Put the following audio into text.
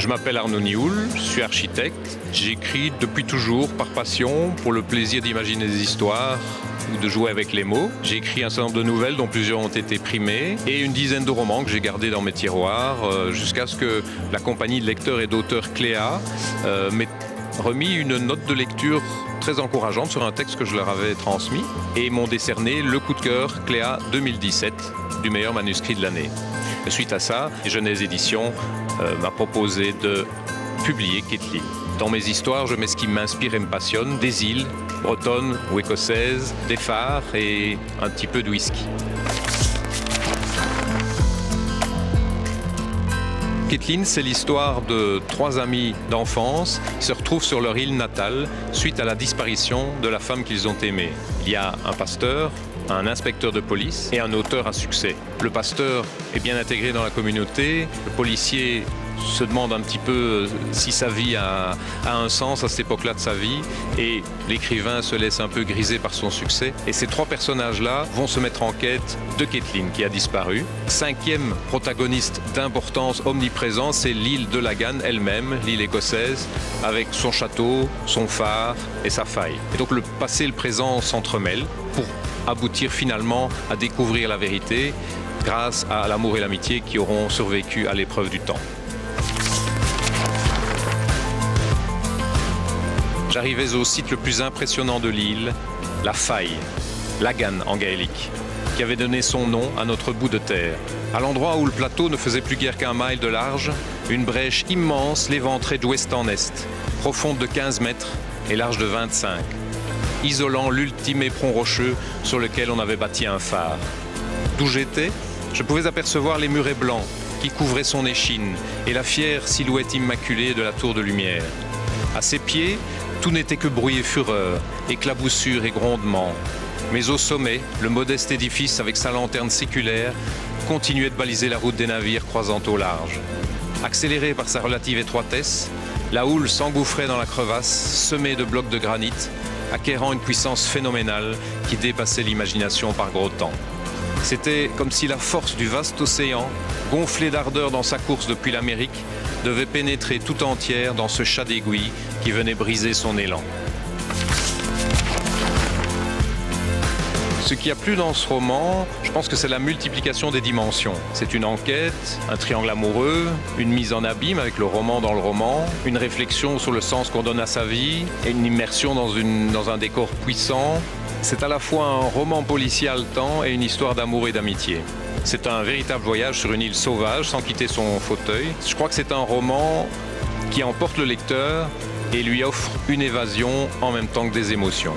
Je m'appelle Arnaud Nioul, je suis architecte. J'écris depuis toujours par passion, pour le plaisir d'imaginer des histoires ou de jouer avec les mots. J'ai écrit un certain nombre de nouvelles dont plusieurs ont été primées et une dizaine de romans que j'ai gardés dans mes tiroirs jusqu'à ce que la compagnie de lecteurs et d'auteurs Cléa m'ait remis une note de lecture très encourageante sur un texte que je leur avais transmis et m'ont décerné le coup de cœur Cléa 2017 du meilleur manuscrit de l'année. Suite à ça, Genèse Éditions m'a proposé de publier Kathleen. Dans mes histoires, je mets ce qui m'inspire et me passionne, des îles, bretonnes ou écossaises, des phares et un petit peu de whisky. Kathleen, c'est l'histoire de trois amis d'enfance qui se retrouvent sur leur île natale suite à la disparition de la femme qu'ils ont aimée. Il y a un pasteur, un inspecteur de police et un auteur à succès. Le pasteur est bien intégré dans la communauté, le policier se demande un petit peu si sa vie a un sens à cette époque-là de sa vie et l'écrivain se laisse un peu griser par son succès. Et ces trois personnages-là vont se mettre en quête de Kathleen qui a disparu. Cinquième protagoniste d'importance omniprésente, c'est l'île de Lagan elle-même, l'île écossaise, avec son château, son phare et sa faille. Et donc le passé et le présent s'entremêlent pour aboutir finalement à découvrir la vérité grâce à l'amour et l'amitié qui auront survécu à l'épreuve du temps. J'arrivais au site le plus impressionnant de l'île, la faille, Lagan en gaélique, qui avait donné son nom à notre bout de terre. À l'endroit où le plateau ne faisait plus guère qu'un mille de large, une brèche immense l'éventrait d'ouest en est, profonde de 15 mètres et large de 25, isolant l'ultime éperon rocheux sur lequel on avait bâti un phare. D'où j'étais, je pouvais apercevoir les murets blancs qui couvraient son échine et la fière silhouette immaculée de la tour de lumière. À ses pieds, tout n'était que bruit et fureur, éclaboussure et grondement. Mais au sommet, le modeste édifice avec sa lanterne séculaire continuait de baliser la route des navires croisant au large. Accéléré par sa relative étroitesse, la houle s'engouffrait dans la crevasse, semée de blocs de granit, acquérant une puissance phénoménale qui dépassait l'imagination par gros temps. C'était comme si la force du vaste océan, gonflée d'ardeur dans sa course depuis l'Amérique, devait pénétrer tout entière dans ce chat d'aiguille qui venait briser son élan. Ce qui a plu dans ce roman, je pense que c'est la multiplication des dimensions. C'est une enquête, un triangle amoureux, une mise en abîme avec le roman dans le roman, une réflexion sur le sens qu'on donne à sa vie, et une immersion dans un décor puissant. C'est à la fois un roman policier haletant et une histoire d'amour et d'amitié. C'est un véritable voyage sur une île sauvage sans quitter son fauteuil. Je crois que c'est un roman qui emporte le lecteur et lui offre une évasion en même temps que des émotions.